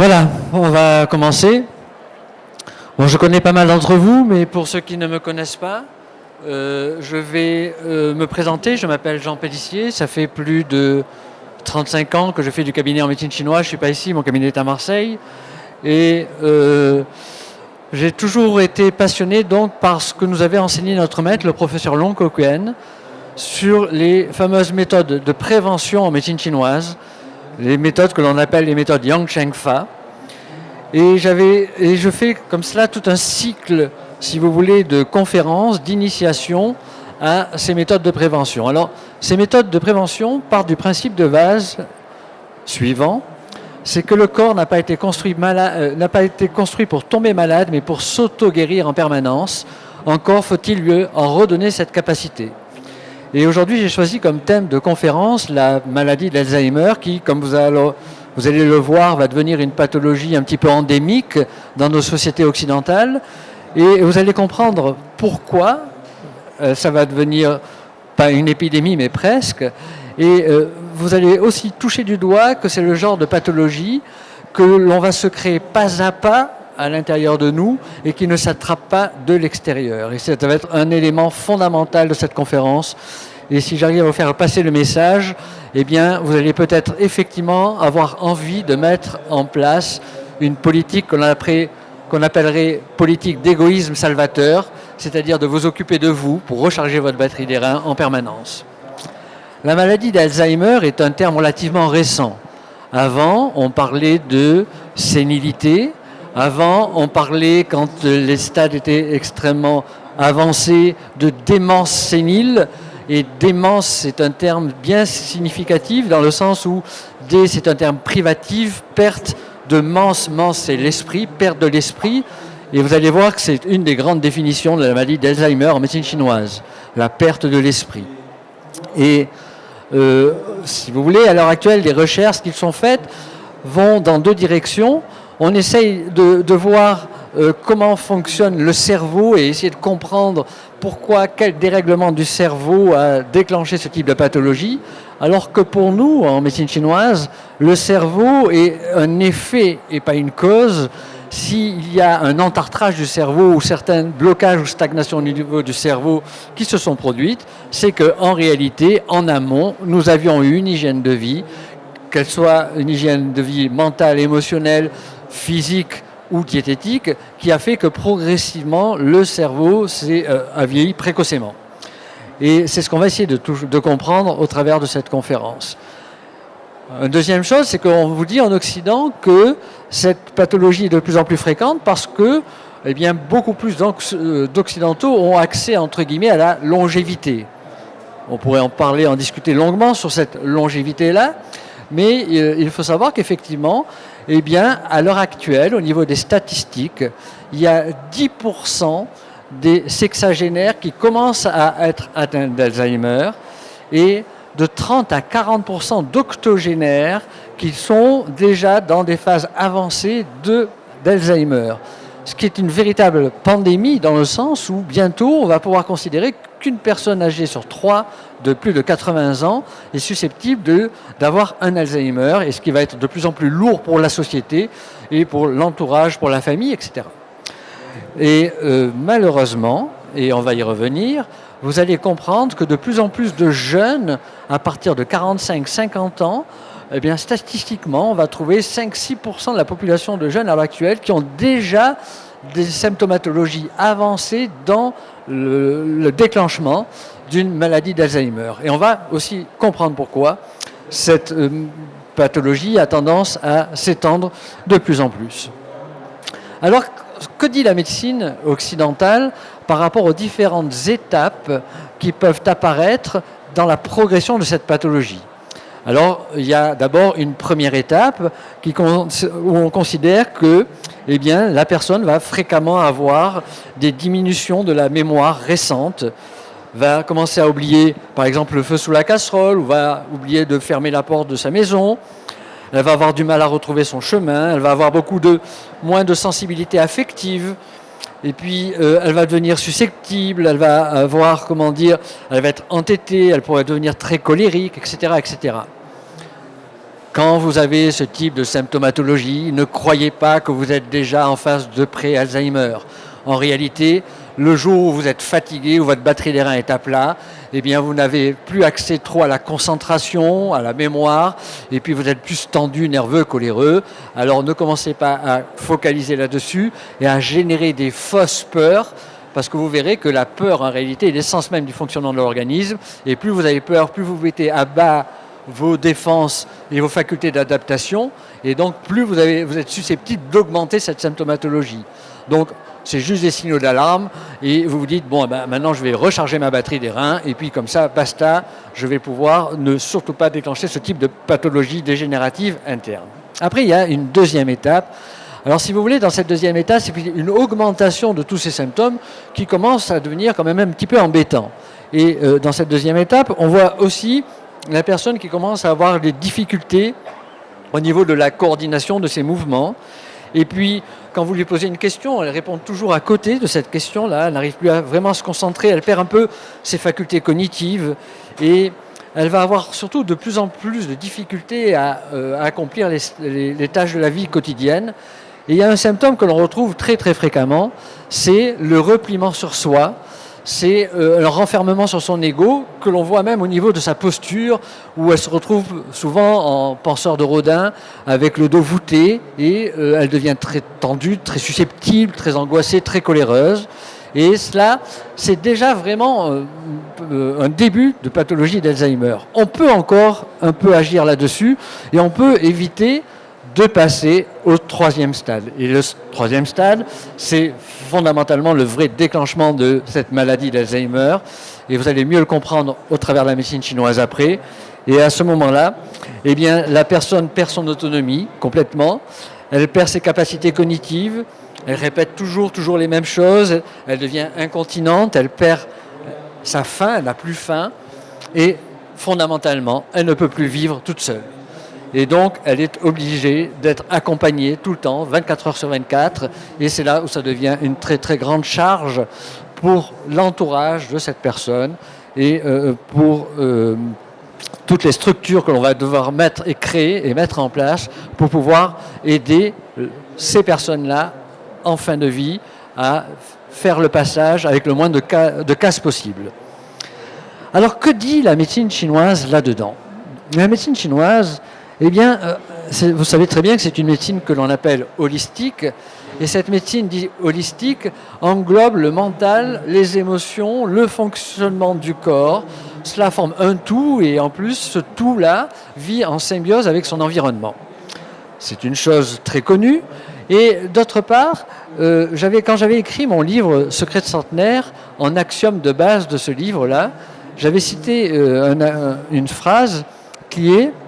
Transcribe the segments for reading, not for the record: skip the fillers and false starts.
Voilà, on va commencer. Bon, je connais pas mal d'entre vous, mais pour ceux qui ne me connaissent pas, je vais me présenter. Je m'appelle Jean Pellissier, ça fait plus de 35 ans que je fais du cabinet en médecine chinoise. Je ne suis pas ici, mon cabinet est à Marseille. Et j'ai toujours été passionné donc par ce que nous avait enseigné notre maître, le professeur Long Kokuen, sur les fameuses méthodes de prévention en médecine chinoise, les méthodes que l'on appelle les méthodes Yang Cheng Fa. Et je fais comme cela tout un cycle, si vous voulez, de conférences, d'initiation à ces méthodes de prévention. Alors, ces méthodes de prévention partent du principe de base suivant, c'est que le corps n'a pas été construit pour tomber malade, mais pour s'auto-guérir en permanence. Encore faut-il lui en redonner cette capacité. Et aujourd'hui, j'ai choisi comme thème de conférence la maladie d'Alzheimer qui, comme vous allez le voir, va devenir une pathologie un petit peu endémique dans nos sociétés occidentales. Et vous allez comprendre pourquoi ça va devenir, pas une épidémie, mais presque. Et vous allez aussi toucher du doigt que c'est le genre de pathologie que l'on va se créer pas à pas à l'intérieur de nous et qui ne s'attrape pas de l'extérieur. Et ça va être un élément fondamental de cette conférence. Et si j'arrive à vous faire passer le message, eh bien, vous allez peut-être effectivement avoir envie de mettre en place une politique qu'on appellerait politique d'égoïsme salvateur, c'est-à-dire de vous occuper de vous pour recharger votre batterie des reins en permanence. La maladie d'Alzheimer est un terme relativement récent. Avant, on parlait de sénilité. Avant, on parlait, quand les stades étaient extrêmement avancés, de démence sénile. Et démence, c'est un terme bien significatif dans le sens où dé, c'est un terme privatif, perte de mens c'est l'esprit, perte de l'esprit. Et vous allez voir que c'est une des grandes définitions de la maladie d'Alzheimer en médecine chinoise, la perte de l'esprit. Et si vous voulez, à l'heure actuelle, les recherches qui sont faites vont dans deux directions. On essaye de voir comment fonctionne le cerveau et essayer de comprendre pourquoi, quel dérèglement du cerveau a déclenché ce type de pathologie, alors que pour nous, en médecine chinoise, le cerveau est un effet et pas une cause. S'il y a un entartrage du cerveau ou certains blocages ou stagnations au niveau du cerveau qui se sont produites, c'est qu'en réalité, en amont, nous avions eu une hygiène de vie, qu'elle soit une hygiène de vie mentale, émotionnelle, physique ou diététique, qui a fait que progressivement, le cerveau a vieilli précocement. Et c'est ce qu'on va essayer de comprendre au travers de cette conférence. Une deuxième chose, c'est qu'on vous dit en Occident que cette pathologie est de plus en plus fréquente parce que eh bien, beaucoup plus d'Occidentaux ont accès, entre guillemets, à la longévité. On pourrait en discuter longuement sur cette longévité-là, mais il faut savoir qu'effectivement, eh bien, à l'heure actuelle, au niveau des statistiques, il y a 10% des sexagénaires qui commencent à être atteints d'Alzheimer et de 30 à 40% d'octogénaires qui sont déjà dans des phases avancées d'Alzheimer. Ce qui est une véritable pandémie dans le sens où bientôt on va pouvoir considérer qu'une personne âgée sur 3 de plus de 80 ans est susceptible d'avoir un Alzheimer, et ce qui va être de plus en plus lourd pour la société et pour l'entourage, pour la famille, etc. Et malheureusement, et on va y revenir, vous allez comprendre que de plus en plus de jeunes, à partir de 45-50 ans, eh bien, statistiquement, on va trouver 5-6% de la population de jeunes à l'heure actuelle qui ont déjà des symptomatologies avancées dans le déclenchement d'une maladie d'Alzheimer. Et on va aussi comprendre pourquoi cette pathologie a tendance à s'étendre de plus en plus. Alors, que dit la médecine occidentale par rapport aux différentes étapes qui peuvent apparaître dans la progression de cette pathologie ? Alors, il y a d'abord une première étape où on considère que eh bien, la personne va fréquemment avoir des diminutions de la mémoire récente, va commencer à oublier, par exemple, le feu sous la casserole, ou va oublier de fermer la porte de sa maison. Elle va avoir du mal à retrouver son chemin, elle va avoir moins de sensibilité affective, et puis elle va devenir susceptible, elle va avoir, elle va être entêtée, elle pourrait devenir très colérique, etc., etc. Quand vous avez ce type de symptomatologie, ne croyez pas que vous êtes déjà en phase de pré-Alzheimer. En réalité, le jour où vous êtes fatigué, où votre batterie des reins est à plat, eh bien vous n'avez plus accès trop à la concentration, à la mémoire, et puis vous êtes plus tendu, nerveux, coléreux. Alors ne commencez pas à focaliser là-dessus et à générer des fausses peurs, parce que vous verrez que la peur, en réalité, est l'essence même du fonctionnement de l'organisme, et plus vous avez peur, plus vous mettez à bas vos défenses et vos facultés d'adaptation, et donc plus vous êtes susceptible d'augmenter cette symptomatologie. Donc c'est juste des signaux d'alarme et vous vous dites, bon, ben, maintenant je vais recharger ma batterie des reins et puis comme ça, basta, je vais pouvoir ne surtout pas déclencher ce type de pathologie dégénérative interne. Après, il y a une deuxième étape. Alors si vous voulez, dans cette deuxième étape, c'est une augmentation de tous ces symptômes qui commencent à devenir quand même un petit peu embêtants. Et dans cette deuxième étape, on voit aussi la personne qui commence à avoir des difficultés au niveau de la coordination de ses mouvements. Et puis, quand vous lui posez une question, elle répond toujours à côté de cette question-là. Elle n'arrive plus à vraiment se concentrer. Elle perd un peu ses facultés cognitives. Et elle va avoir surtout de plus en plus de difficultés à accomplir les tâches de la vie quotidienne. Et il y a un symptôme que l'on retrouve très très fréquemment, c'est le repliement sur soi. C'est un renfermement sur son ego que l'on voit même au niveau de sa posture où elle se retrouve souvent en penseur de Rodin avec le dos voûté et elle devient très tendue, très susceptible, très angoissée, très coléreuse. Et cela, c'est déjà vraiment un début de pathologie d'Alzheimer. On peut encore un peu agir là-dessus et on peut éviter de passer au troisième stade. Et le troisième stade, c'est fondamentalement le vrai déclenchement de cette maladie d'Alzheimer. Et vous allez mieux le comprendre au travers de la médecine chinoise après. Et à ce moment-là, eh bien, la personne perd son autonomie complètement. Elle perd ses capacités cognitives. Elle répète toujours les mêmes choses. Elle devient incontinente. Elle perd sa faim. Elle n'a plus faim. Et fondamentalement, elle ne peut plus vivre toute seule. Et donc, elle est obligée d'être accompagnée tout le temps, 24 heures sur 24. Et c'est là où ça devient une très, très grande charge pour l'entourage de cette personne et pour toutes les structures que l'on va devoir mettre et créer et mettre en place pour pouvoir aider ces personnes-là en fin de vie à faire le passage avec le moins de casse possible. Alors, que dit la médecine chinoise là-dedans ? La médecine chinoise, eh bien, vous savez très bien que c'est une médecine que l'on appelle holistique. Et cette médecine dite holistique englobe le mental, les émotions, le fonctionnement du corps. Cela forme un tout et en plus, ce tout-là vit en symbiose avec son environnement. C'est une chose très connue. Et d'autre part, quand j'avais écrit mon livre « Secret de centenaire », en axiome de base de ce livre-là, j'avais cité une phrase qui est «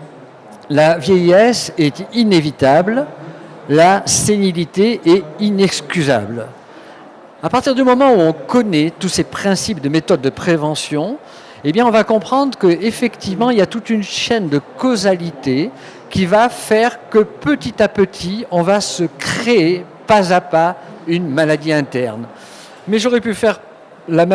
La vieillesse est inévitable, la sénilité est inexcusable ». À partir du moment où on connaît tous ces principes de méthode de prévention, eh bien on va comprendre qu'effectivement, il y a toute une chaîne de causalité qui va faire que petit à petit, on va se créer pas à pas une maladie interne. Mais j'aurais pu faire le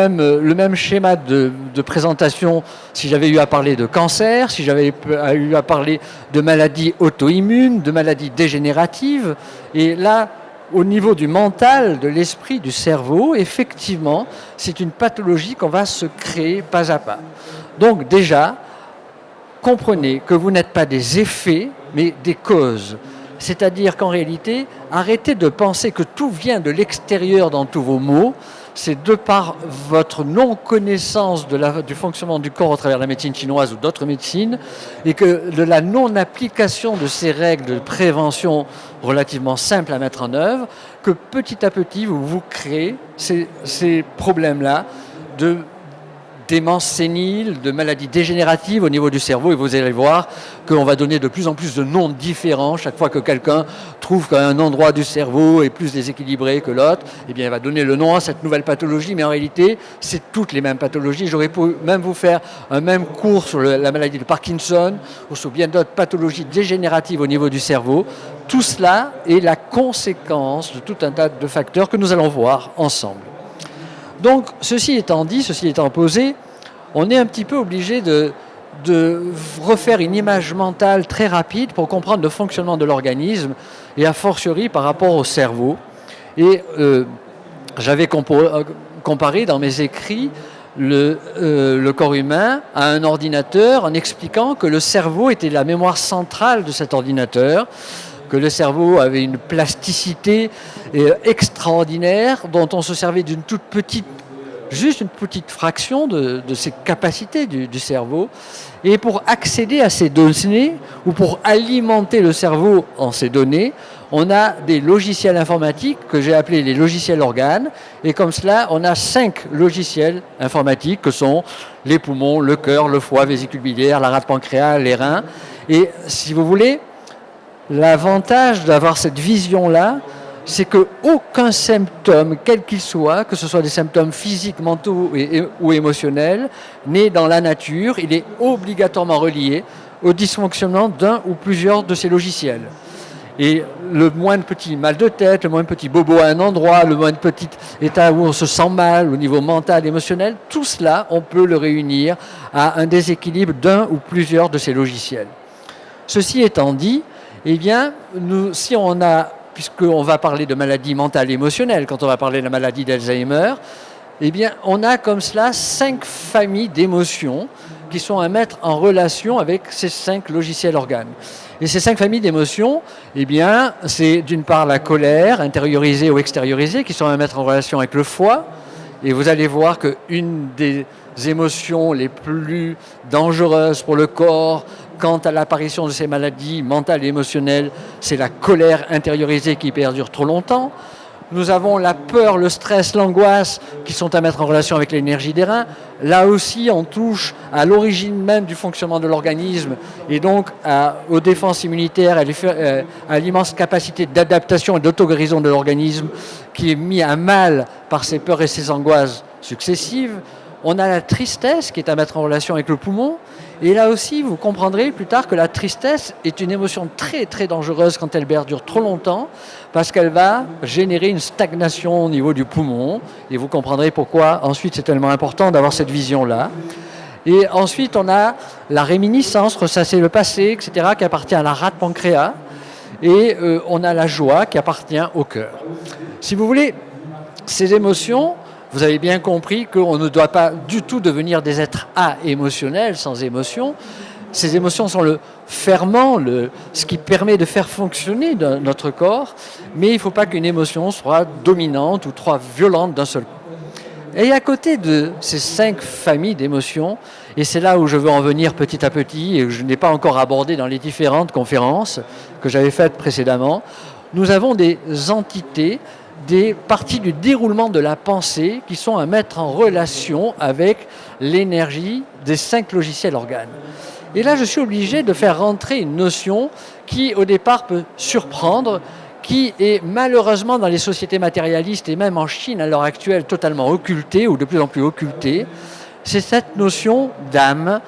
même schéma de présentation si j'avais eu à parler de cancer, si j'avais eu à parler de maladies auto-immunes, de maladies dégénératives. Et là, au niveau du mental, de l'esprit, du cerveau, effectivement, c'est une pathologie qu'on va se créer pas à pas. Donc déjà, comprenez que vous n'êtes pas des effets, mais des causes. C'est-à-dire qu'en réalité, arrêtez de penser que tout vient de l'extérieur dans tous vos maux. C'est de par votre non-connaissance du fonctionnement du corps au travers de la médecine chinoise ou d'autres médecines, et que de la non-application de ces règles de prévention relativement simples à mettre en œuvre, que petit à petit, vous créez ces problèmes-là de démence sénile, de maladies dégénératives au niveau du cerveau, et vous allez voir qu'on va donner de plus en plus de noms différents chaque fois que quelqu'un trouve qu'un endroit du cerveau est plus déséquilibré que l'autre, eh bien il va donner le nom à cette nouvelle pathologie, mais en réalité c'est toutes les mêmes pathologies. J'aurais pu même vous faire un même cours sur la maladie de Parkinson ou sur bien d'autres pathologies dégénératives au niveau du cerveau. Tout cela est la conséquence de tout un tas de facteurs que nous allons voir ensemble. Donc, ceci étant dit, ceci étant posé, on est un petit peu obligé de de refaire une image mentale très rapide pour comprendre le fonctionnement de l'organisme et a fortiori par rapport au cerveau. Et j'avais comparé dans mes écrits le corps humain à un ordinateur en expliquant que le cerveau était la mémoire centrale de cet ordinateur, que le cerveau avait une plasticité extraordinaire dont on se servait d'une toute petite, juste une petite fraction de ses capacités du cerveau. Et pour accéder à ces données ou pour alimenter le cerveau en ces données, on a des logiciels informatiques que j'ai appelés les logiciels organes. Et comme cela, on a 5 logiciels informatiques que sont les poumons, le cœur, le foie, vésicule biliaire, la rate pancréas, les reins. Et si vous voulez, l'avantage d'avoir cette vision-là, c'est qu'aucun symptôme, quel qu'il soit, que ce soit des symptômes physiques, mentaux ou émotionnels, n'est dans la nature. Il est obligatoirement relié au dysfonctionnement d'un ou plusieurs de ces logiciels. Et le moindre petit mal de tête, le moindre petit bobo à un endroit, le moindre petit état où on se sent mal au niveau mental, émotionnel, tout cela, on peut le réunir à un déséquilibre d'un ou plusieurs de ces logiciels. Ceci étant dit, eh bien, si on a, puisqu'on va parler de maladie mentale et émotionnelle, quand on va parler de la maladie d'Alzheimer, eh bien, on a comme cela 5 familles d'émotions qui sont à mettre en relation avec ces 5 logiciels organes. Et ces 5 familles d'émotions, eh bien, c'est d'une part la colère, intériorisée ou extériorisée, qui sont à mettre en relation avec le foie. Et vous allez voir qu'une des émotions les plus dangereuses pour le corps, quant à l'apparition de ces maladies mentales et émotionnelles, c'est la colère intériorisée qui perdure trop longtemps. Nous avons la peur, le stress, l'angoisse qui sont à mettre en relation avec l'énergie des reins. Là aussi, on touche à l'origine même du fonctionnement de l'organisme et donc aux défenses immunitaires, à l'immense capacité d'adaptation et d'auto-guérison de l'organisme qui est mis à mal par ces peurs et ces angoisses successives. On a la tristesse qui est à mettre en relation avec le poumon. Et là aussi, vous comprendrez plus tard que la tristesse est une émotion très très dangereuse quand elle perdure trop longtemps parce qu'elle va générer une stagnation au niveau du poumon. Et vous comprendrez pourquoi ensuite c'est tellement important d'avoir cette vision-là. Et ensuite, on a la réminiscence, ressasser le passé, etc., qui appartient à la rate pancréas. Et on a la joie qui appartient au cœur. Si vous voulez, ces émotions, vous avez bien compris qu'on ne doit pas du tout devenir des êtres émotionnels, sans émotion. Ces émotions sont le ferment, ce qui permet de faire fonctionner notre corps, mais il ne faut pas qu'une émotion soit dominante ou trop violente d'un seul coup. Et à côté de ces 5 familles d'émotions, et c'est là où je veux en venir petit à petit, et que je n'ai pas encore abordé dans les différentes conférences que j'avais faites précédemment, nous avons des entités, des parties du déroulement de la pensée qui sont à mettre en relation avec l'énergie des 5 logiciels organes. Et là, je suis obligé de faire rentrer une notion qui, au départ, peut surprendre, qui est malheureusement dans les sociétés matérialistes et même en Chine à l'heure actuelle totalement occultée ou de plus en plus occultée. C'est cette notion d'âme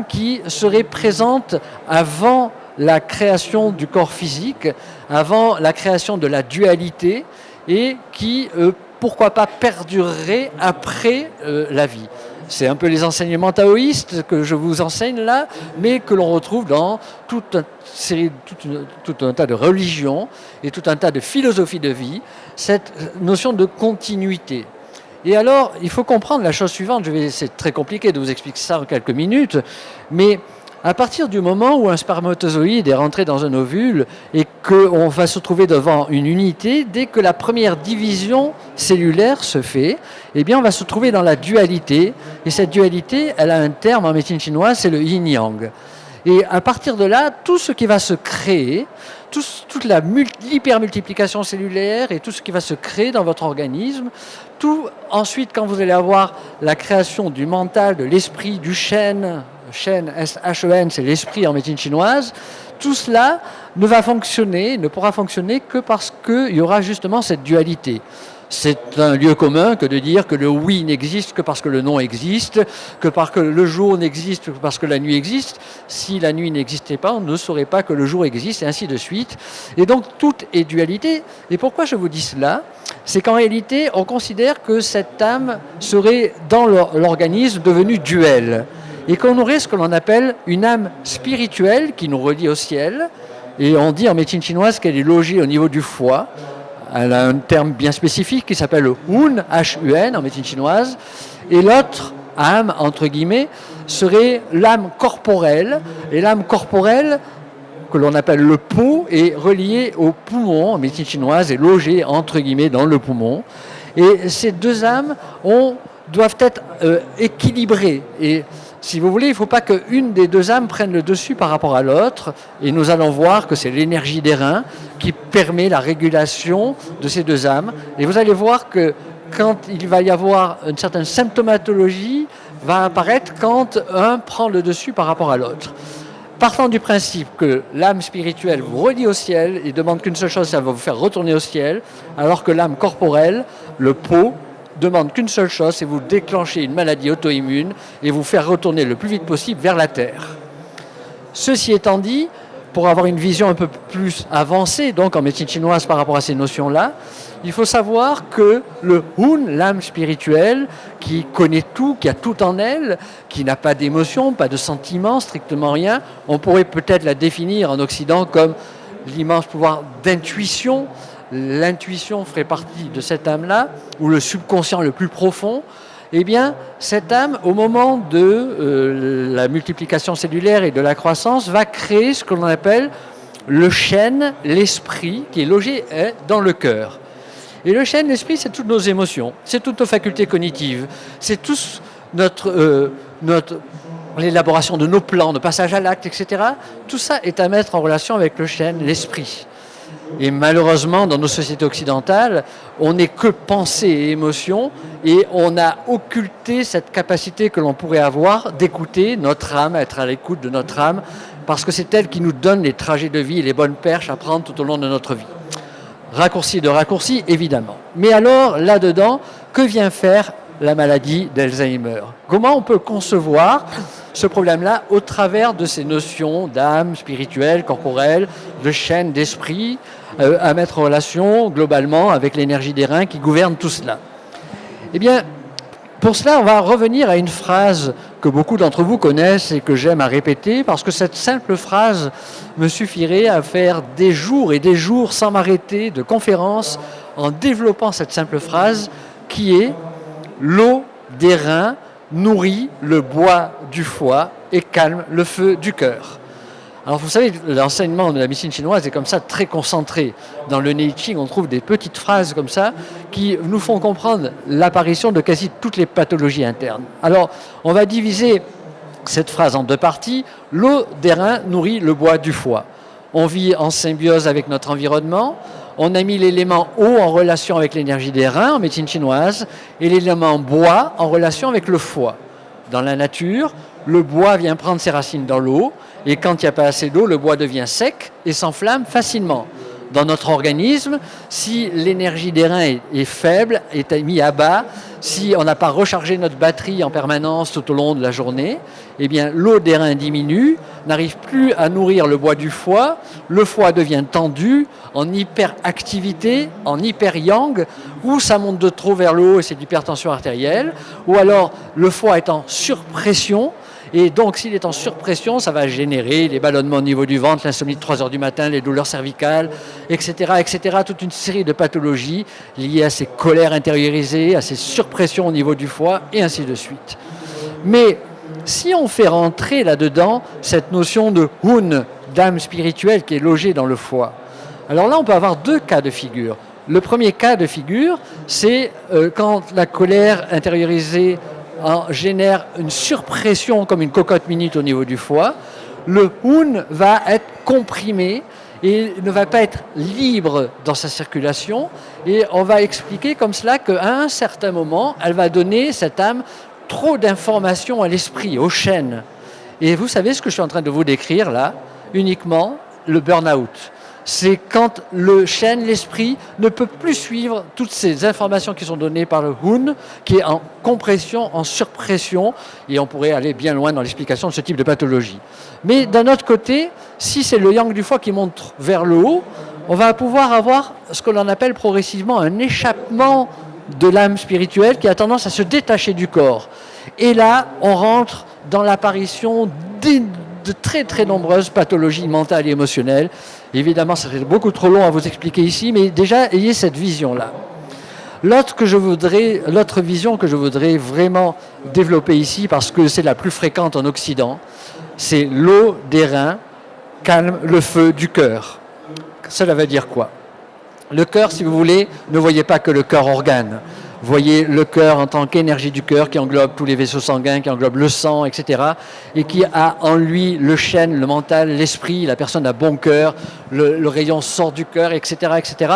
qui serait présente avant la création du corps physique, avant la création de la dualité, et qui, pourquoi pas, perdurerait après la vie. C'est un peu les enseignements taoïstes que je vous enseigne là, mais que l'on retrouve dans tout un tas de religions et tout un tas de philosophies de vie, cette notion de continuité. Et alors, il faut comprendre la chose suivante, c'est très compliqué de vous expliquer ça en quelques minutes, mais à partir du moment où un spermatozoïde est rentré dans un ovule et qu'on va se trouver devant une unité, dès que la première division cellulaire se fait, eh bien on va se trouver dans la dualité. Et cette dualité, elle a un terme en médecine chinoise, c'est le yin-yang. Et à partir de là, tout ce qui va se créer, toute l'hypermultiplication cellulaire et tout ce qui va se créer dans votre organisme, tout ensuite quand vous allez avoir la création du mental, de l'esprit, du Shen, S-H-E-N, c'est l'esprit en médecine chinoise, tout cela ne pourra fonctionner que parce qu'il y aura justement cette dualité. C'est un lieu commun que de dire que le oui n'existe que parce que le non existe, que parce que le jour n'existe que parce que la nuit existe. Si la nuit n'existait pas, on ne saurait pas que le jour existe, et ainsi de suite. Et donc, tout est dualité. Et pourquoi je vous dis cela ? C'est qu'en réalité, on considère que cette âme serait dans l'organisme devenue duel. et qu'on aurait ce que l'on appelle une âme spirituelle qui nous relie au ciel. Et on dit en médecine chinoise qu'elle est logée au niveau du foie. Elle a un terme bien spécifique qui s'appelle le Hun, H-U-N, en médecine chinoise. Et l'autre âme, entre guillemets, serait l'âme corporelle. Et l'âme corporelle, que l'on appelle le po, est reliée au poumon, en médecine chinoise, est logée, entre guillemets, dans le poumon. Et ces deux âmes doivent être équilibrées. Et si vous voulez, il ne faut pas qu'une des deux âmes prenne le dessus par rapport à l'autre. Et nous allons voir que c'est l'énergie des reins qui permet la régulation de ces deux âmes. Et vous allez voir que quand il va y avoir une certaine symptomatologie, va apparaître quand un prend le dessus par rapport à l'autre. Partant du principe que l'âme spirituelle vous relie au ciel et demande qu'une seule chose, ça va vous faire retourner au ciel, alors que l'âme corporelle, le po, demande qu'une seule chose, c'est vous déclencher une maladie auto-immune et vous faire retourner le plus vite possible vers la Terre. Ceci étant dit, pour avoir une vision un peu plus avancée, donc en médecine chinoise par rapport à ces notions-là, il faut savoir que le Hun, l'âme spirituelle, qui connaît tout, qui a tout en elle, qui n'a pas d'émotion, pas de sentiments, strictement rien, on pourrait peut-être la définir en Occident comme l'immense pouvoir d'intuition. L'intuition ferait partie de cette âme-là, ou le subconscient le plus profond. Eh bien, cette âme, au moment de la multiplication cellulaire et de la croissance, va créer ce que l'on appelle le chêne, l'esprit, qui est logé dans le cœur. Et le chêne, l'esprit, c'est toutes nos émotions, c'est toutes nos facultés cognitives, c'est tout l'élaboration de nos plans, de passage à l'acte, etc. Tout ça est à mettre en relation avec le chêne, l'esprit. Et malheureusement, dans nos sociétés occidentales, on n'est que pensée et émotion, et on a occulté cette capacité que l'on pourrait avoir d'écouter notre âme, être à l'écoute de notre âme, parce que c'est elle qui nous donne les trajets de vie et les bonnes perches à prendre tout au long de notre vie. Raccourci de raccourci, évidemment. Mais alors, là-dedans, que vient faire la maladie d'Alzheimer? Comment on peut concevoir ce problème-là au travers de ces notions d'âme spirituelle, corporelle, de chaîne d'esprit, à mettre en relation globalement avec l'énergie des reins qui gouverne tout cela? Eh bien, pour cela, on va revenir à une phrase que beaucoup d'entre vous connaissent et que j'aime à répéter, parce que cette simple phrase me suffirait à faire des jours et des jours sans m'arrêter de conférences en développant cette simple phrase qui est « L'eau des reins nourrit le bois du foie et calme le feu du cœur ». Alors vous savez, l'enseignement de la médecine chinoise est comme ça très concentré. Dans le Neijing, on trouve des petites phrases comme ça qui nous font comprendre l'apparition de quasi toutes les pathologies internes. Alors, on va diviser cette phrase en deux parties. L'eau des reins nourrit le bois du foie. On vit en symbiose avec notre environnement. On a mis l'élément eau en relation avec l'énergie des reins en médecine chinoise et l'élément bois en relation avec le foie. Dans la nature, le bois vient prendre ses racines dans l'eau et quand il n'y a pas assez d'eau, le bois devient sec et s'enflamme facilement. Dans notre organisme, si l'énergie des reins est faible, est mise à bas, si on n'a pas rechargé notre batterie en permanence tout au long de la journée, eh bien l'eau des reins diminue, n'arrive plus à nourrir le bois du foie, le foie devient tendu, en hyperactivité, en hyper-yang, ou ça monte de trop vers le haut et c'est de l'hypertension artérielle, ou alors le foie est en surpression. Et donc, s'il est en surpression, ça va générer les ballonnements au niveau du ventre, l'insomnie de 3 heures du matin, les douleurs cervicales, etc., etc. Toute une série de pathologies liées à ces colères intériorisées, à ces surpressions au niveau du foie, et ainsi de suite. Mais si on fait rentrer là-dedans cette notion de Hun, d'âme spirituelle qui est logée dans le foie, alors là, on peut avoir deux cas de figure. Le premier cas de figure, c'est quand la colère intériorisée génère une surpression comme une cocotte minute au niveau du foie, le Hun va être comprimé et ne va pas être libre dans sa circulation. Et on va expliquer comme cela qu'à un certain moment, elle va donner, cette âme, trop d'informations à l'esprit, au chêne. Et vous savez ce que je suis en train de vous décrire là, uniquement le burn-out. C'est quand le chêne, l'esprit, ne peut plus suivre toutes ces informations qui sont données par le Hun, qui est en compression, en surpression, et on pourrait aller bien loin dans l'explication de ce type de pathologie. Mais d'un autre côté, si c'est le yang du foie qui monte vers le haut, on va pouvoir avoir ce que l'on appelle progressivement un échappement de l'âme spirituelle qui a tendance à se détacher du corps. Et là, on rentre dans l'apparition de très très nombreuses pathologies mentales et émotionnelles. Évidemment, ça serait beaucoup trop long à vous expliquer ici, mais déjà, ayez cette vision-là. L'autre vision que je voudrais vraiment développer ici, parce que c'est la plus fréquente en Occident, c'est l'eau des reins calme le feu du cœur. Cela veut dire quoi? Le cœur, si vous voulez, ne voyez pas que le cœur organe. Voyez le cœur en tant qu'énergie du cœur qui englobe tous les vaisseaux sanguins, qui englobe le sang, etc. et qui a en lui le chêne, le mental, l'esprit. La personne a bon cœur, le rayon sort du cœur, etc., etc.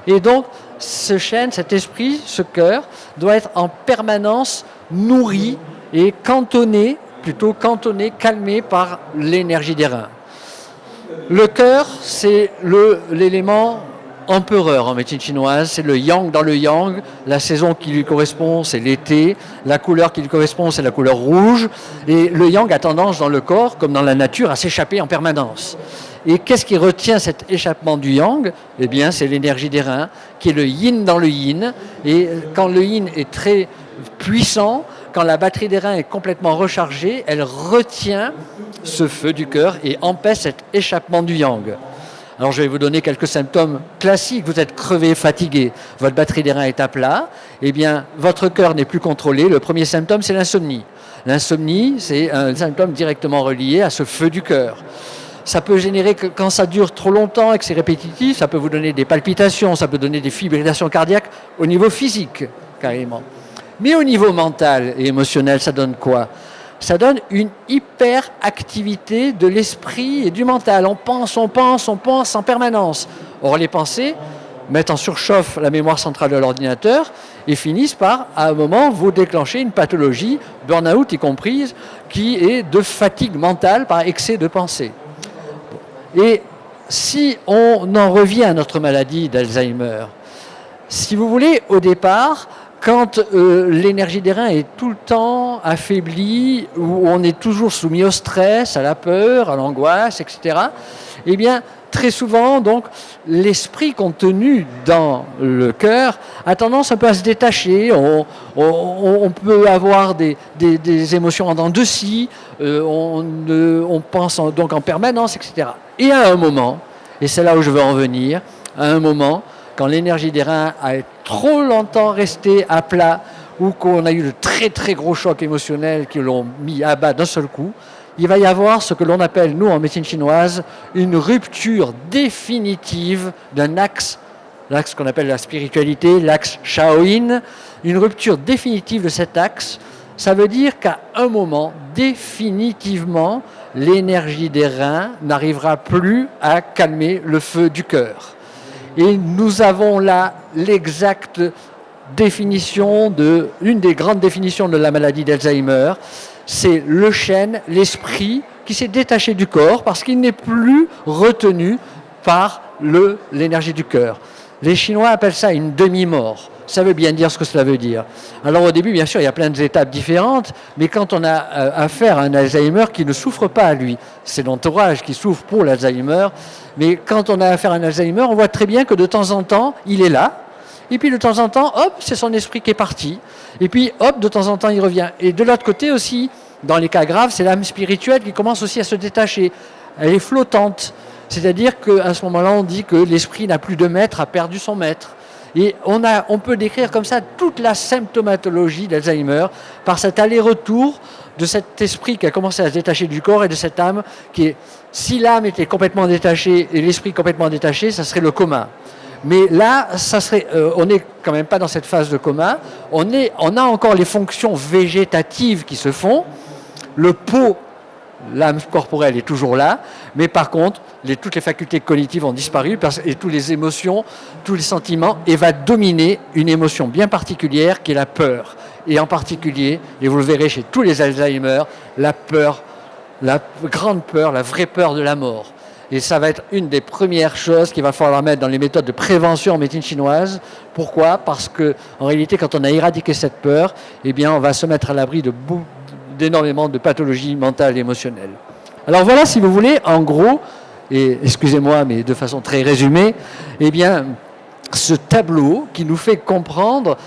Et donc, ce chêne, cet esprit, ce cœur, doit être en permanence nourri et cantonné, calmé par l'énergie des reins. Le cœur, c'est l'élément empereur en médecine chinoise, c'est le yang dans le yang, la saison qui lui correspond c'est l'été, la couleur qui lui correspond c'est la couleur rouge, et le yang a tendance dans le corps, comme dans la nature, à s'échapper en permanence. Et qu'est-ce qui retient cet échappement du yang? Eh bien, c'est l'énergie des reins, qui est le yin dans le yin, et quand le yin est très puissant, quand la batterie des reins est complètement rechargée, elle retient ce feu du cœur et empêche cet échappement du yang. Alors je vais vous donner quelques symptômes classiques. Vous êtes crevé, fatigué, votre batterie des reins est à plat, eh bien votre cœur n'est plus contrôlé. Le premier symptôme, c'est l'insomnie. L'insomnie, c'est un symptôme directement relié à ce feu du cœur. Ça peut générer, quand ça dure trop longtemps et que c'est répétitif, ça peut vous donner des palpitations, ça peut donner des fibrillations cardiaques au niveau physique, carrément. Mais au niveau mental et émotionnel, ça donne quoi? Ça donne une hyperactivité de l'esprit et du mental. On pense en permanence. Or, les pensées mettent en surchauffe la mémoire centrale de l'ordinateur et finissent par, à un moment, vous déclencher une pathologie, burn-out y comprise, qui est de fatigue mentale par excès de pensée. Et si on en revient à notre maladie d'Alzheimer, si vous voulez, au départ, quand l'énergie des reins est tout le temps affaiblie, où on est toujours soumis au stress, à la peur, à l'angoisse, etc., eh bien, très souvent, donc, l'esprit contenu dans le cœur a tendance un peu à se détacher. On peut avoir des émotions en dents de scie, on pense donc en permanence, etc. Et à un moment, et c'est là où je veux en venir, à un moment, quand l'énergie des reins a trop longtemps resté à plat ou qu'on a eu de très très gros chocs émotionnels qui l'ont mis à bas d'un seul coup, il va y avoir ce que l'on appelle, nous, en médecine chinoise, une rupture définitive d'un axe, l'axe qu'on appelle la spiritualité, l'axe Shaoyin, une rupture définitive de cet axe. Ça veut dire qu'à un moment, définitivement, l'énergie des reins n'arrivera plus à calmer le feu du cœur. Et nous avons là l'exacte définition une des grandes définitions de la maladie d'Alzheimer, c'est le chêne, l'esprit qui s'est détaché du corps parce qu'il n'est plus retenu par l'énergie du cœur. Les Chinois appellent ça une demi-mort. Ça veut bien dire ce que cela veut dire. Alors au début, bien sûr, il y a plein d'étapes différentes, mais quand on a affaire à un Alzheimer qui ne souffre pas à lui, c'est l'entourage qui souffre pour l'Alzheimer, mais quand on a affaire à un Alzheimer, on voit très bien que de temps en temps, il est là, et puis de temps en temps, hop, c'est son esprit qui est parti, et puis hop, de temps en temps, il revient. Et de l'autre côté aussi, dans les cas graves, c'est l'âme spirituelle qui commence aussi à se détacher. Elle est flottante, c'est-à-dire qu'à ce moment-là, on dit que l'esprit n'a plus de maître, a perdu son maître. Et on peut décrire comme ça toute la symptomatologie d'Alzheimer par cet aller-retour de cet esprit qui a commencé à se détacher du corps et de cette âme qui est, si l'âme était complètement détachée et l'esprit complètement détaché, ça serait le coma. Mais là, on n'est quand même pas dans cette phase de coma. On a encore les fonctions végétatives qui se font. Le pot, l'âme corporelle est toujours là, mais par contre, toutes les facultés cognitives ont disparu et toutes les émotions, tous les sentiments, et va dominer une émotion bien particulière qui est la peur. Et en particulier, et vous le verrez chez tous les Alzheimer, la peur, la grande peur, la vraie peur de la mort. Et ça va être une des premières choses qu'il va falloir mettre dans les méthodes de prévention en médecine chinoise. Pourquoi? Parce qu'en réalité, quand on a éradiqué cette peur, eh bien, on va se mettre à l'abri d'énormément de pathologies mentales et émotionnelles. Alors voilà, si vous voulez, en gros, et excusez-moi, mais de façon très résumée, eh bien, ce tableau qui nous fait comprendre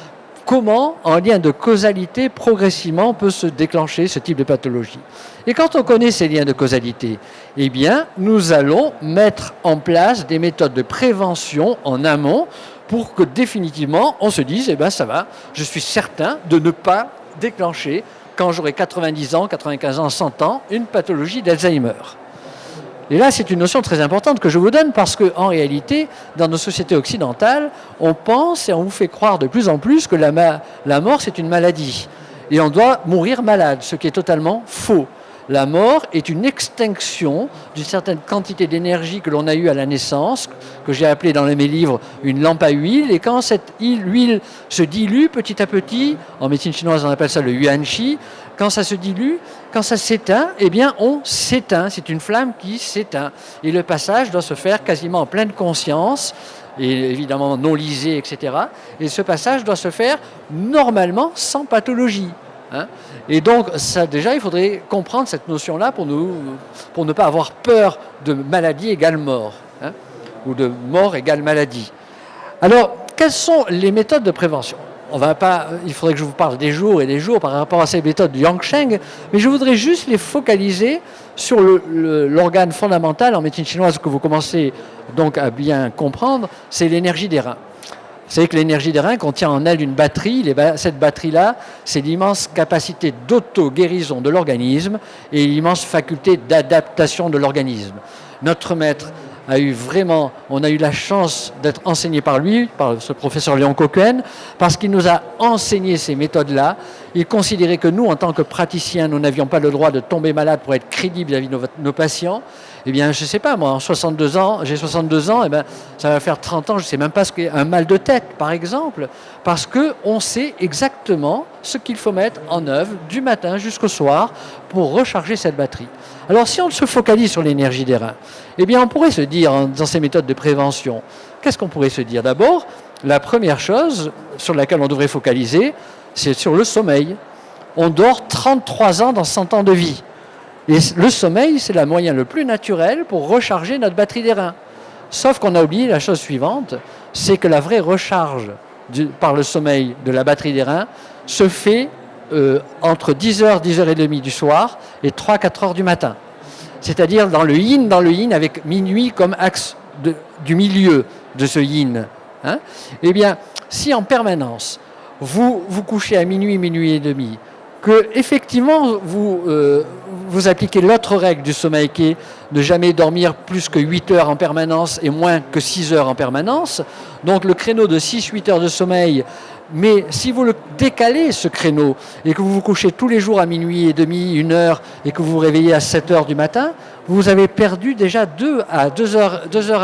comment, en lien de causalité, progressivement peut se déclencher ce type de pathologie. Et quand on connaît ces liens de causalité, eh bien, nous allons mettre en place des méthodes de prévention en amont pour que définitivement on se dise, eh bien ça va, je suis certain de ne pas déclencher, quand j'aurai 90 ans, 95 ans, 100 ans, une pathologie d'Alzheimer. Et là, c'est une notion très importante que je vous donne parce qu'en réalité, dans nos sociétés occidentales, on pense et on vous fait croire de plus en plus que la mort, c'est une maladie. Et on doit mourir malade, ce qui est totalement faux. La mort est une extinction d'une certaine quantité d'énergie que l'on a eue à la naissance, que j'ai appelée dans mes livres une lampe à huile. Et quand cette huile se dilue petit à petit, en médecine chinoise on appelle ça le yuanqi, quand ça se dilue, quand ça s'éteint, eh bien on s'éteint. C'est une flamme qui s'éteint. Et le passage doit se faire quasiment en pleine conscience, et évidemment non lisé, etc. Et ce passage doit se faire normalement sans pathologie. Et donc, ça, déjà, il faudrait comprendre cette notion-là pour ne pas avoir peur de maladie égale mort, ou de mort égale maladie. Alors, quelles sont les méthodes de prévention ? Il faudrait que je vous parle des jours et des jours par rapport à ces méthodes de Yang Sheng, mais je voudrais juste les focaliser sur l'organe fondamental en médecine chinoise que vous commencez donc à bien comprendre, c'est l'énergie des reins. Vous savez que l'énergie des reins contient en elle une batterie. Cette batterie-là, c'est l'immense capacité d'auto-guérison de l'organisme et l'immense faculté d'adaptation de l'organisme. Notre maître on a eu la chance d'être enseigné par lui, par ce professeur Léon Coquen, parce qu'il nous a enseigné ces méthodes-là. Il considérait que nous, en tant que praticiens, nous n'avions pas le droit de tomber malade pour être crédibles vis-à-vis de nos patients. Eh bien, je ne sais pas, moi, j'ai 62 ans, eh bien, ça va faire 30 ans, je ne sais même pas ce qu'est un mal de tête, par exemple, parce qu'on sait exactement ce qu'il faut mettre en œuvre du matin jusqu'au soir pour recharger cette batterie. Alors, si on se focalise sur l'énergie des reins, eh bien, on pourrait se dire, dans ces méthodes de prévention, qu'est-ce qu'on pourrait se dire ? D'abord, la première chose sur laquelle on devrait focaliser, c'est sur le sommeil. On dort 33 ans dans 100 ans de vie. Et le sommeil, c'est le moyen le plus naturel pour recharger notre batterie des reins. Sauf qu'on a oublié la chose suivante, c'est que la vraie recharge par le sommeil de la batterie des reins se fait entre 10h, 10h30 du soir et 3-4 heures du matin. C'est-à-dire dans le yin avec minuit comme axe du milieu de ce yin. Eh bien, si en permanence, vous couchez à minuit et demi, que effectivement vous appliquez l'autre règle du sommeil qui est de jamais dormir plus que 8 heures en permanence et moins que 6 heures en permanence, donc le créneau de 6-8 heures de sommeil, mais si vous le décalez ce créneau et que vous vous couchez tous les jours à minuit et demi, 1 heure et que vous vous réveillez à 7 heures du matin, vous avez perdu déjà 2 heures à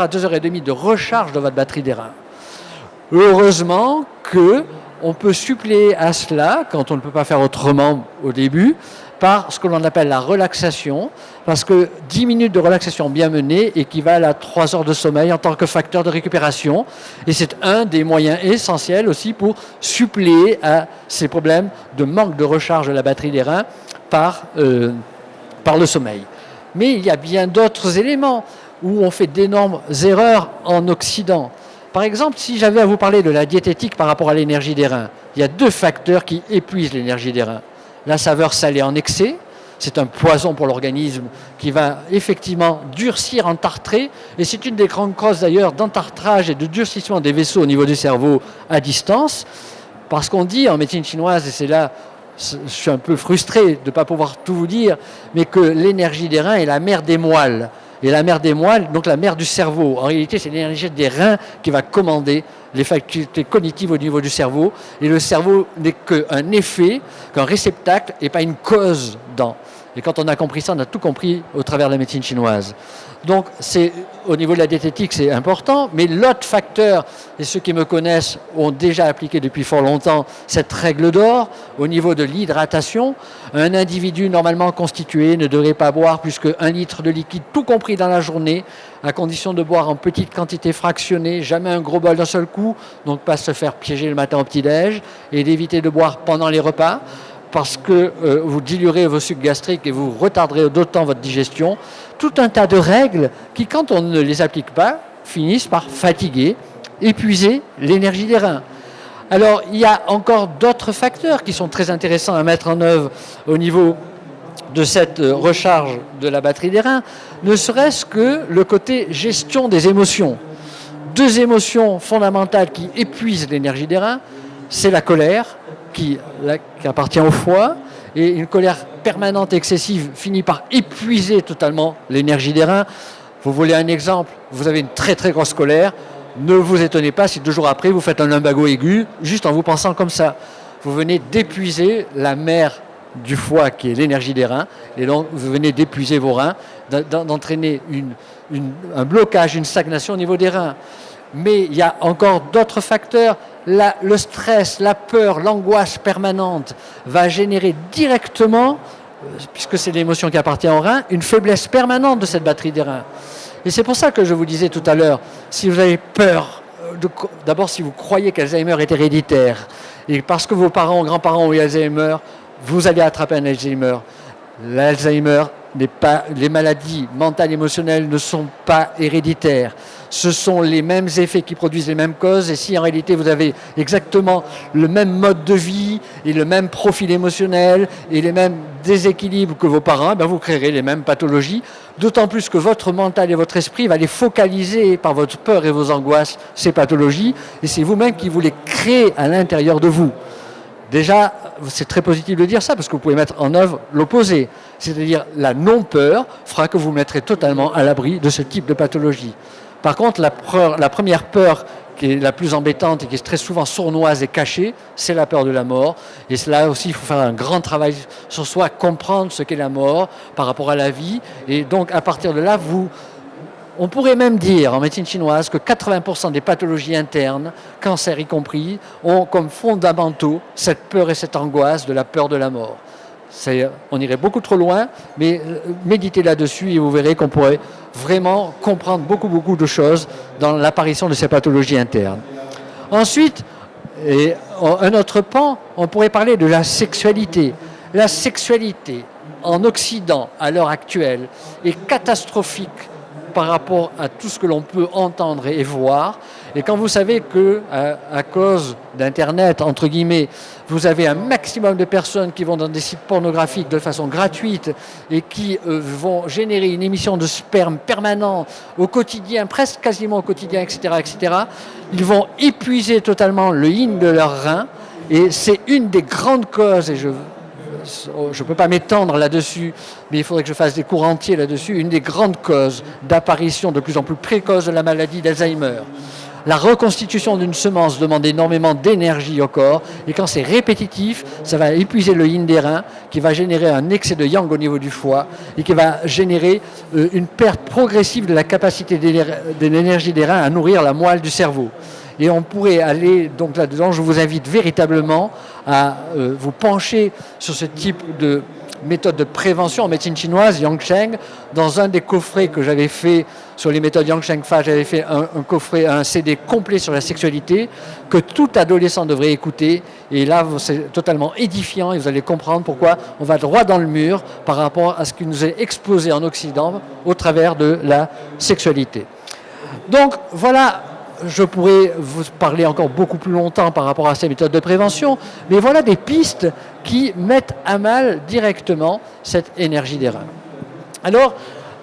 2 heures et demie de recharge de votre batterie des reins. Heureusement qu'on peut suppléer à cela, quand on ne peut pas faire autrement au début, par ce que l'on appelle la relaxation, parce que 10 minutes de relaxation bien menée équivalent à 3 heures de sommeil en tant que facteur de récupération. Et c'est un des moyens essentiels aussi pour suppléer à ces problèmes de manque de recharge de la batterie des reins par le sommeil. Mais il y a bien d'autres éléments où on fait d'énormes erreurs en Occident. Par exemple, si j'avais à vous parler de la diététique par rapport à l'énergie des reins, il y a 2 facteurs qui épuisent l'énergie des reins. La saveur salée en excès, c'est un poison pour l'organisme qui va effectivement durcir, entartrer, et c'est une des grandes causes d'ailleurs d'entartrage et de durcissement des vaisseaux au niveau du cerveau à distance, parce qu'on dit en médecine chinoise, et c'est là, je suis un peu frustré de ne pas pouvoir tout vous dire, mais que l'énergie des reins est la mère des moelles. Et la mère des moelles, donc la mère du cerveau. En réalité, c'est l'énergie des reins qui va commander les facultés cognitives au niveau du cerveau. Et le cerveau n'est qu'un effet, qu'un réceptacle et pas une cause dans. Et quand on a compris ça, on a tout compris au travers de la médecine chinoise. Donc, au niveau de la diététique, c'est important. Mais l'autre facteur, et ceux qui me connaissent ont déjà appliqué depuis fort longtemps cette règle d'or, au niveau de l'hydratation, un individu normalement constitué ne devrait pas boire plus que 1 litre de liquide, tout compris dans la journée, à condition de boire en petite quantité fractionnée, jamais un gros bol d'un seul coup, donc pas se faire piéger le matin au petit-déj, et d'éviter de boire pendant les repas, parce que vous diluerez vos sucs gastriques et vous retarderez d'autant votre digestion. Tout un tas de règles qui, quand on ne les applique pas, finissent par fatiguer, épuiser l'énergie des reins. Alors, il y a encore d'autres facteurs qui sont très intéressants à mettre en œuvre au niveau de cette recharge de la batterie des reins, ne serait-ce que le côté gestion des émotions. Deux émotions fondamentales qui épuisent l'énergie des reins, c'est la colère qui appartient au foie, et une colère permanente et excessive finit par épuiser totalement l'énergie des reins. Vous voulez un exemple, vous avez une très très grosse colère, ne vous étonnez pas si 2 jours après vous faites un lumbago aigu, juste en vous pensant comme ça. Vous venez d'épuiser la mère du foie qui est l'énergie des reins, et donc vous venez d'épuiser vos reins, d'entraîner un blocage, une stagnation au niveau des reins. Mais il y a encore d'autres facteurs. Le stress, la peur, l'angoisse permanente va générer directement, puisque c'est l'émotion qui appartient aux reins, une faiblesse permanente de cette batterie des reins. Et c'est pour ça que je vous disais tout à l'heure, si vous avez peur, d'abord si vous croyez qu'Alzheimer est héréditaire, et parce que vos parents, grands-parents ont eu Alzheimer, vous allez attraper un Alzheimer. L'Alzheimer n'est pas, les maladies mentales et émotionnelles ne sont pas héréditaires. Ce sont les mêmes effets qui produisent les mêmes causes, et si en réalité vous avez exactement le même mode de vie et le même profil émotionnel et les mêmes déséquilibres que vos parents, ben vous créerez les mêmes pathologies, d'autant plus que votre mental et votre esprit va les focaliser par votre peur et vos angoisses, ces pathologies, et c'est vous-même qui vous les créez à l'intérieur de vous. Déjà, c'est très positif de dire ça parce que vous pouvez mettre en œuvre l'opposé, c'est-à-dire la non-peur fera que vous vous mettrez totalement à l'abri de ce type de pathologie. Par contre, la première peur qui est la plus embêtante et qui est très souvent sournoise et cachée, c'est la peur de la mort. Et là aussi, il faut faire un grand travail sur soi, comprendre ce qu'est la mort par rapport à la vie. Et donc, à partir de là, on pourrait même dire en médecine chinoise que 80% des pathologies internes, cancer y compris, ont comme fondamentaux cette peur et cette angoisse de la peur de la mort. On irait beaucoup trop loin, mais méditez là-dessus et vous verrez qu'on pourrait vraiment comprendre beaucoup de choses dans l'apparition de ces pathologies internes. Ensuite, et un autre pan, on pourrait parler de la sexualité. La sexualité en Occident, à l'heure actuelle, est catastrophique par rapport à tout ce que l'on peut entendre et voir. Et quand vous savez que, à cause d'Internet, entre guillemets, vous avez un maximum de personnes qui vont dans des sites pornographiques de façon gratuite et qui vont générer une émission de sperme permanent au quotidien, presque quasiment au quotidien, etc., ils vont épuiser totalement le yin de leurs reins. Et c'est une des grandes causes, et je ne peux pas m'étendre là-dessus, mais il faudrait que je fasse des cours entiers là-dessus, une des grandes causes d'apparition de plus en plus précoce de la maladie d'Alzheimer. La reconstitution d'une semence demande énormément d'énergie au corps, et quand c'est répétitif, ça va épuiser le yin des reins, qui va générer un excès de yang au niveau du foie, et qui va générer une perte progressive de la capacité de l'énergie des reins à nourrir la moelle du cerveau. Et on pourrait aller donc là-dedans. Je vous invite véritablement à vous pencher sur ce type de méthode de prévention en médecine chinoise, Yang Sheng. Dans un des coffrets que j'avais fait sur les méthodes Yang Sheng Fa, j'avais fait un coffret, un CD complet sur la sexualité que tout adolescent devrait écouter. Et là, c'est totalement édifiant et vous allez comprendre pourquoi on va droit dans le mur par rapport à ce qui nous est exposé en Occident au travers de la sexualité. Donc voilà. Je pourrais vous parler encore beaucoup plus longtemps par rapport à ces méthodes de prévention, mais voilà des pistes qui mettent à mal directement cette énergie des reins. Alors,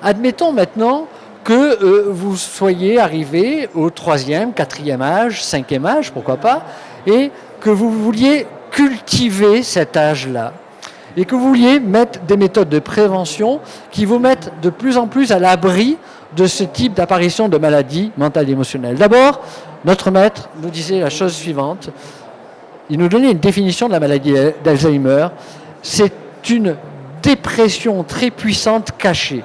admettons maintenant que vous soyez arrivé au 3e, 4e âge, 5e âge, pourquoi pas, et que vous vouliez cultiver cet âge-là, et que vous vouliez mettre des méthodes de prévention qui vous mettent de plus en plus à l'abri de ce type d'apparition de maladies mentales et émotionnelles. D'abord, notre maître nous disait la chose suivante. Il nous donnait une définition de la maladie d'Alzheimer. C'est une dépression très puissante cachée.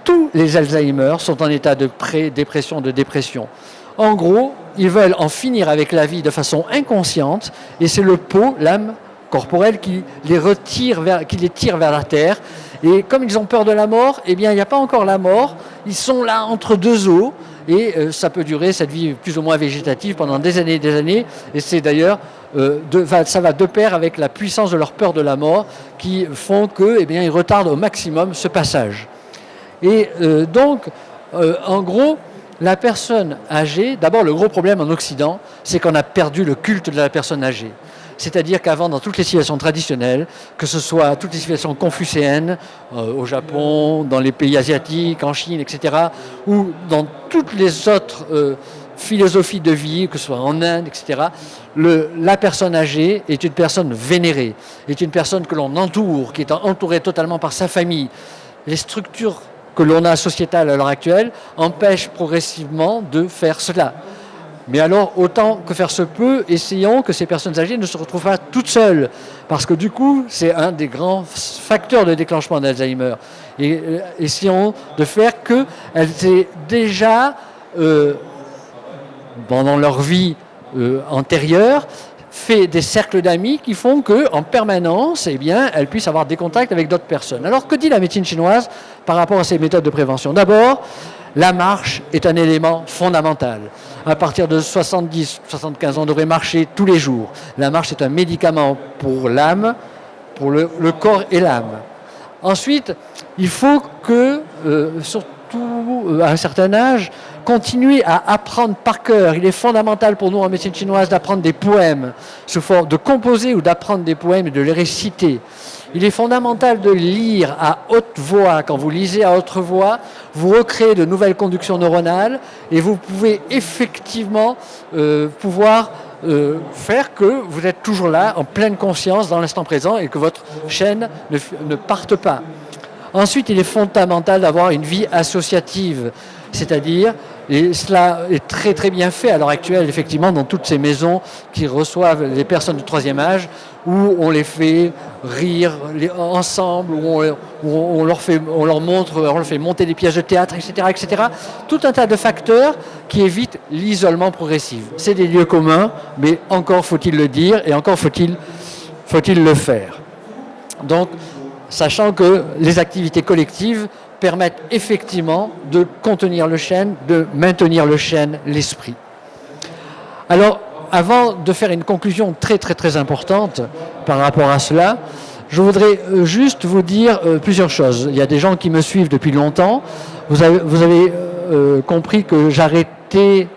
Tous les Alzheimer sont en état de pré-dépression, de dépression. En gros, ils veulent en finir avec la vie de façon inconsciente et c'est le pot, l'âme corporelle qui les tire vers la terre. Et comme ils ont peur de la mort, eh bien, il n'y a pas encore la mort. Ils sont là entre deux eaux et ça peut durer, cette vie plus ou moins végétative, pendant des années. Et c'est d'ailleurs, ça va de pair avec la puissance de leur peur de la mort qui font que, eh bien, ils retardent au maximum ce passage. Et donc, en gros, La personne âgée, d'abord le gros problème en Occident, c'est qu'on a perdu le culte de la personne âgée. C'est-à-dire qu'avant, dans toutes les civilisations traditionnelles, que ce soit toutes les civilisations confucéennes, au Japon, dans les pays asiatiques, en Chine, etc., ou dans toutes les autres philosophies de vie, que ce soit en Inde, etc., la personne âgée est une personne vénérée, est une personne que l'on entoure, qui est entourée totalement par sa famille. Les structures que l'on a sociétales à l'heure actuelle empêchent progressivement de faire cela. Mais alors, autant que faire se peut, essayons que ces personnes âgées ne se retrouvent pas toutes seules. Parce que du coup, c'est un des grands facteurs de déclenchement d'Alzheimer. Et essayons de faire qu'elles aient déjà, pendant leur vie antérieure, fait des cercles d'amis qui font qu'en permanence, eh bien, elles puissent avoir des contacts avec d'autres personnes. Alors, que dit la médecine chinoise par rapport à ces méthodes de prévention? D'abord, la marche est un élément fondamental. À partir de 70-75 ans, on devrait marcher tous les jours. La marche est un médicament pour l'âme, pour le corps et l'âme. Ensuite, il faut que, surtout à un certain âge, continuer à apprendre par cœur. Il est fondamental pour nous en médecine chinoise d'apprendre des poèmes, de composer ou d'apprendre des poèmes et de les réciter. Il est fondamental de lire à haute voix. Quand vous lisez à haute voix, vous recréez de nouvelles conductions neuronales et vous pouvez effectivement faire que vous êtes toujours là, en pleine conscience, dans l'instant présent et que votre chaîne ne parte pas. Ensuite, il est fondamental d'avoir une vie associative, c'est-à-dire, et cela est très très bien fait à l'heure actuelle, effectivement, dans toutes ces maisons qui reçoivent les personnes du troisième âge, où on les fait rire ensemble, où on leur fait monter des pièces de théâtre, etc., etc. Tout un tas de facteurs qui évitent l'isolement progressif. C'est des lieux communs, mais encore faut-il le dire et encore faut-il le faire. Donc, sachant que les activités collectives permettent effectivement de contenir le chêne, de maintenir le chêne, l'esprit. Alors, avant de faire une conclusion très très très importante par rapport à cela, je voudrais juste vous dire plusieurs choses. Il y a des gens qui me suivent depuis longtemps. Vous avez compris que j'arrêtais,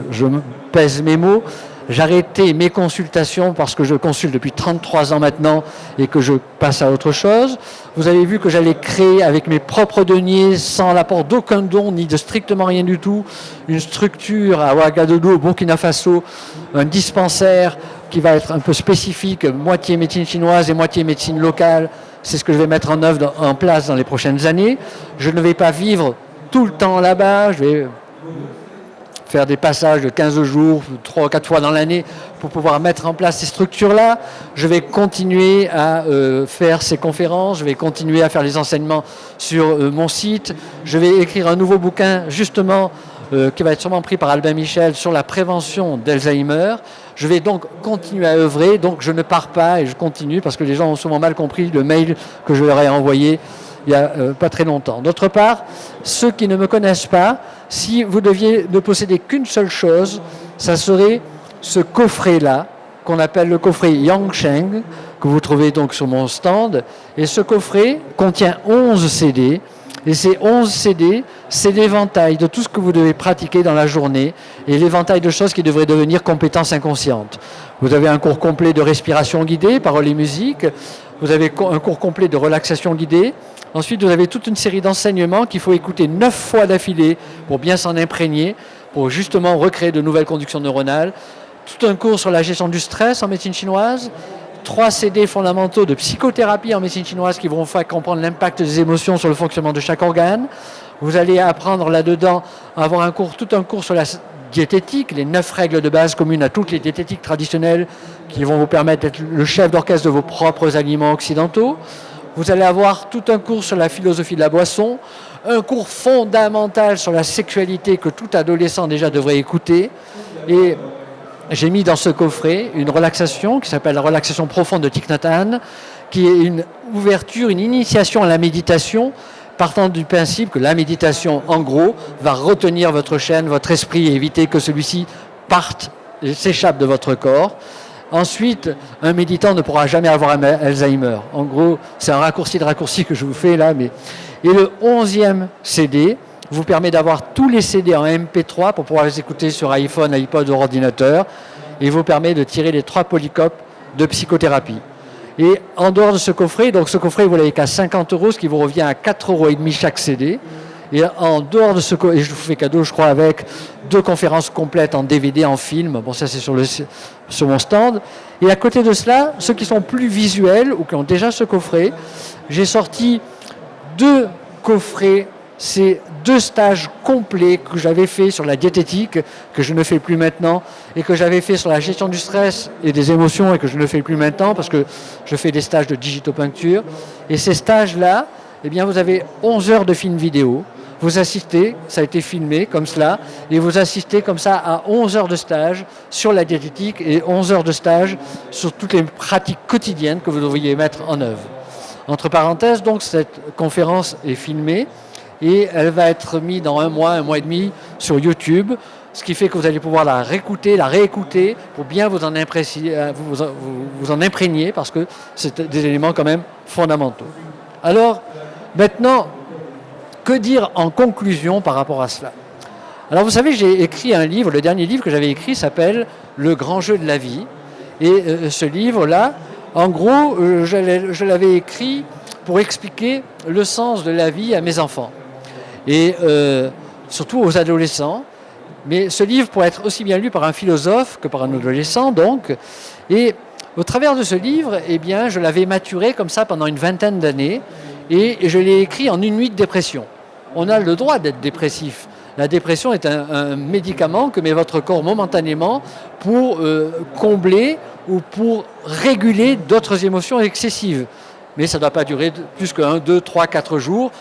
je pèse mes mots, j'arrêtais mes consultations parce que je consulte depuis 33 ans maintenant et que je passe à autre chose. Vous avez vu que j'allais créer avec mes propres deniers, sans l'apport d'aucun don, ni de strictement rien du tout, une structure à Ouagadougou, au Burkina Faso, un dispensaire qui va être un peu spécifique, moitié médecine chinoise et moitié médecine locale. C'est ce que je vais mettre en place dans les prochaines années. Je ne vais pas vivre tout le temps là-bas, je vais faire des passages de 15 jours, 3 ou 4 fois dans l'année pour pouvoir mettre en place ces structures-là. Je vais continuer à faire ces conférences, je vais continuer à faire les enseignements sur mon site. Je vais écrire un nouveau bouquin, justement, qui va être sûrement pris par Albin Michel, sur la prévention d'Alzheimer. Je vais donc continuer à œuvrer, donc je ne pars pas et je continue, parce que les gens ont souvent mal compris le mail que je leur ai envoyé il n'y a pas très longtemps. D'autre part, ceux qui ne me connaissent pas, si vous deviez ne posséder qu'une seule chose, ça serait ce coffret-là, qu'on appelle le coffret Yangsheng, que vous trouvez donc sur mon stand. Et ce coffret contient 11 CD. Et ces 11 CD, c'est l'éventail de tout ce que vous devez pratiquer dans la journée et l'éventail de choses qui devraient devenir compétences inconscientes. Vous avez un cours complet de respiration guidée, paroles et musique. Vous avez un cours complet de relaxation guidée. Ensuite, vous avez toute une série d'enseignements qu'il faut écouter 9 fois d'affilée pour bien s'en imprégner, pour justement recréer de nouvelles conductions neuronales. Tout un cours sur la gestion du stress en médecine chinoise. 3 CD fondamentaux de psychothérapie en médecine chinoise qui vont faire comprendre l'impact des émotions sur le fonctionnement de chaque organe. Vous allez apprendre là-dedans à avoir tout un cours sur la diététique, les 9 règles de base communes à toutes les diététiques traditionnelles qui vont vous permettre d'être le chef d'orchestre de vos propres aliments occidentaux. Vous allez avoir tout un cours sur la philosophie de la boisson, un cours fondamental sur la sexualité que tout adolescent déjà devrait écouter. Et j'ai mis dans ce coffret une relaxation qui s'appelle la relaxation profonde de Thich Nhat Hanh, qui est une ouverture, une initiation à la méditation, partant du principe que la méditation, en gros, va retenir votre chêne, votre esprit et éviter que celui-ci parte et s'échappe de votre corps. Ensuite, un méditant ne pourra jamais avoir Alzheimer. En gros, c'est un raccourci de raccourci que je vous fais là. Et le 11e CD vous permet d'avoir tous les CD en MP3 pour pouvoir les écouter sur iPhone, iPod ou ordinateur, et vous permet de tirer les 3 polycopes de psychothérapie. Et en dehors de ce coffret, donc ce coffret vous l'avez qu'à 50 €, ce qui vous revient à 4,50 € chaque CD. Et en dehors de ce coffret, et je vous fais cadeau, je crois, avec 2 conférences complètes en DVD, en film. Bon, ça c'est sur mon stand. Et à côté de cela, ceux qui sont plus visuels ou qui ont déjà ce coffret, j'ai sorti 2 coffrets. C'est 2 stages complets que j'avais fait sur la diététique, que je ne fais plus maintenant, et que j'avais fait sur la gestion du stress et des émotions, et que je ne fais plus maintenant, parce que je fais des stages de digitopuncture. Et ces stages-là, eh bien, vous avez 11 heures de film vidéo. Vous assistez, ça a été filmé comme cela, et vous assistez comme ça à 11 heures de stage sur la diététique et 11 heures de stage sur toutes les pratiques quotidiennes que vous devriez mettre en œuvre. Entre parenthèses, donc, cette conférence est filmée, et elle va être mise dans un mois et demi sur YouTube, ce qui fait que vous allez pouvoir la réécouter pour bien vous en imprégner, parce que c'est des éléments quand même fondamentaux. Alors, maintenant, que dire en conclusion par rapport à cela? Alors vous savez, j'ai écrit un livre, le dernier livre que j'avais écrit s'appelle « Le grand jeu de la vie ». Et ce livre-là, en gros, je l'avais écrit pour expliquer le sens de la vie à mes enfants. Et surtout aux adolescents. Mais ce livre pourrait être aussi bien lu par un philosophe que par un adolescent, donc. Et au travers de ce livre, eh bien, je l'avais maturé comme ça pendant une vingtaine d'années, et je l'ai écrit en une nuit de dépression. On a le droit d'être dépressif. La dépression est un médicament que met votre corps momentanément pour combler ou pour réguler d'autres émotions excessives. Mais ça ne doit pas durer plus que 1, 2, 3, 4 jours.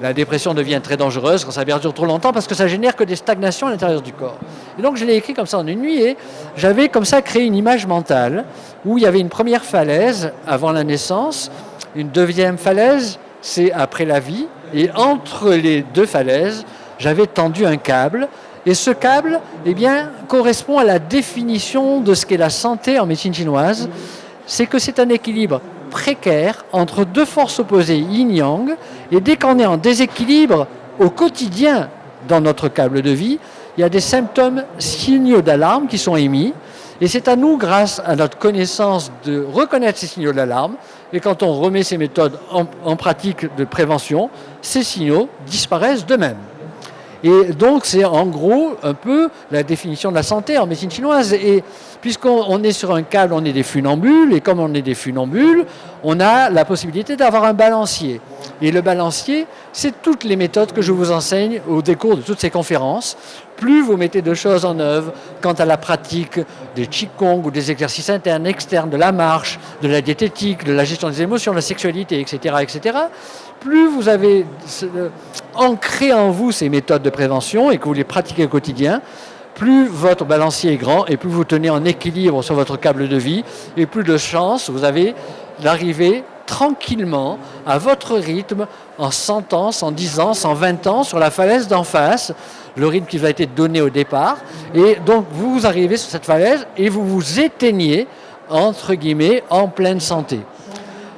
La dépression devient très dangereuse quand ça perdure trop longtemps, parce que ça génère que des stagnations à l'intérieur du corps. Et donc je l'ai écrit comme ça en une nuit, et j'avais comme ça créé une image mentale où il y avait une première falaise avant la naissance, une deuxième falaise, c'est après la vie, et entre les 2 falaises, j'avais tendu un câble, et ce câble, eh bien, correspond à la définition de ce qu'est la santé en médecine chinoise. C'est que c'est un équilibre précaire entre 2 forces opposées yin-yang, et dès qu'on est en déséquilibre au quotidien dans notre câble de vie, il y a des symptômes, signaux d'alarme qui sont émis, et c'est à nous, grâce à notre connaissance, de reconnaître ces signaux d'alarme, et quand on remet ces méthodes en pratique de prévention, ces signaux disparaissent d'eux-mêmes. Et donc c'est en gros un peu la définition de la santé en médecine chinoise. Et puisqu'on est sur un câble, on est des funambules, et comme on est des funambules, on a la possibilité d'avoir un balancier. Et le balancier, c'est toutes les méthodes que je vous enseigne au décours de toutes ces conférences. Plus vous mettez de choses en œuvre quant à la pratique des Qigong ou des exercices internes, externes, de la marche, de la diététique, de la gestion des émotions, de la sexualité, etc., plus vous avez ancré en vous ces méthodes de prévention et que vous les pratiquez au quotidien, plus votre balancier est grand et plus vous tenez en équilibre sur votre câble de vie, et plus de chances vous avez d'arriver tranquillement à votre rythme en 100 ans, 110 ans, 120 ans sur la falaise d'en face, le rythme qui vous a été donné au départ. Et donc vous arrivez sur cette falaise et vous vous éteignez, entre guillemets, en pleine santé.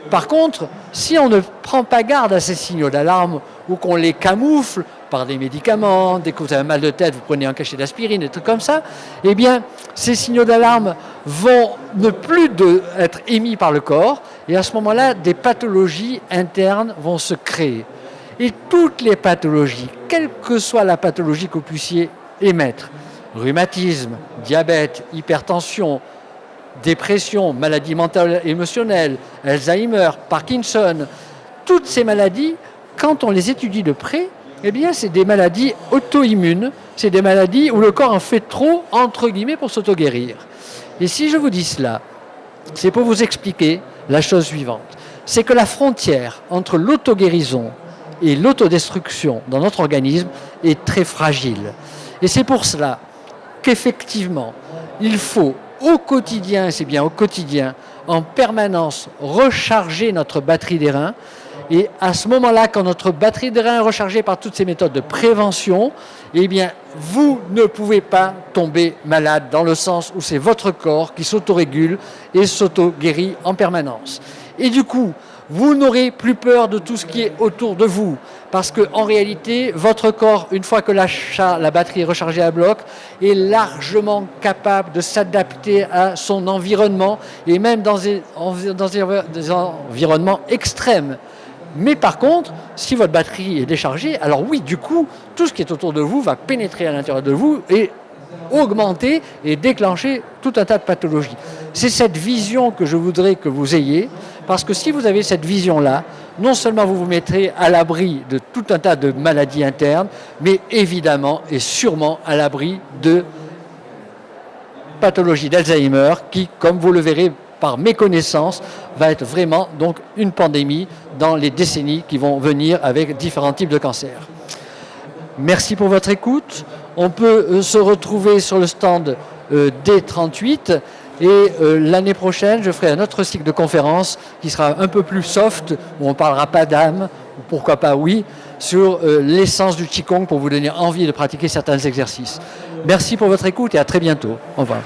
Par contre, si on ne prend pas garde à ces signaux d'alarme ou qu'on les camoufle par des médicaments, dès que vous avez un mal de tête, vous prenez un cachet d'aspirine, des trucs comme ça, eh bien, ces signaux d'alarme vont ne plus être émis par le corps, et à ce moment-là, des pathologies internes vont se créer. Et toutes les pathologies, quelle que soit la pathologie que vous puissiez émettre, rhumatisme, diabète, hypertension, dépression, maladie mentale émotionnelle, Alzheimer, Parkinson, toutes ces maladies, quand on les étudie de près, eh bien, c'est des maladies auto-immunes, c'est des maladies où le corps en fait trop, entre guillemets, pour s'auto-guérir. Et si je vous dis cela, c'est pour vous expliquer la chose suivante. C'est que la frontière entre l'auto-guérison et l'autodestruction dans notre organisme est très fragile. Et c'est pour cela qu'effectivement, il faut au quotidien, et c'est bien au quotidien, en permanence, recharger notre batterie des reins. Et à ce moment-là, quand notre batterie des reins est rechargée par toutes ces méthodes de prévention, eh bien, vous ne pouvez pas tomber malade, dans le sens où c'est votre corps qui s'autorégule et s'auto-guérit en permanence. Et du coup, vous n'aurez plus peur de tout ce qui est autour de vous. Parce qu'en réalité, votre corps, une fois que la batterie est rechargée à bloc, est largement capable de s'adapter à son environnement, et même dans des environnements extrêmes. Mais par contre, si votre batterie est déchargée, alors oui, du coup, tout ce qui est autour de vous va pénétrer à l'intérieur de vous et augmenter et déclencher tout un tas de pathologies. C'est cette vision que je voudrais que vous ayez, parce que si vous avez cette vision-là, non seulement vous vous mettrez à l'abri de tout un tas de maladies internes, mais évidemment et sûrement à l'abri de pathologies d'Alzheimer qui, comme vous le verrez par mes connaissances, va être vraiment donc une pandémie dans les décennies qui vont venir avec différents types de cancers. Merci pour votre écoute. On peut se retrouver sur le stand D38 et l'année prochaine, je ferai un autre cycle de conférences qui sera un peu plus soft, où on ne parlera pas d'âme, ou pourquoi pas oui, sur l'essence du Qigong pour vous donner envie de pratiquer certains exercices. Merci pour votre écoute et à très bientôt. Au revoir.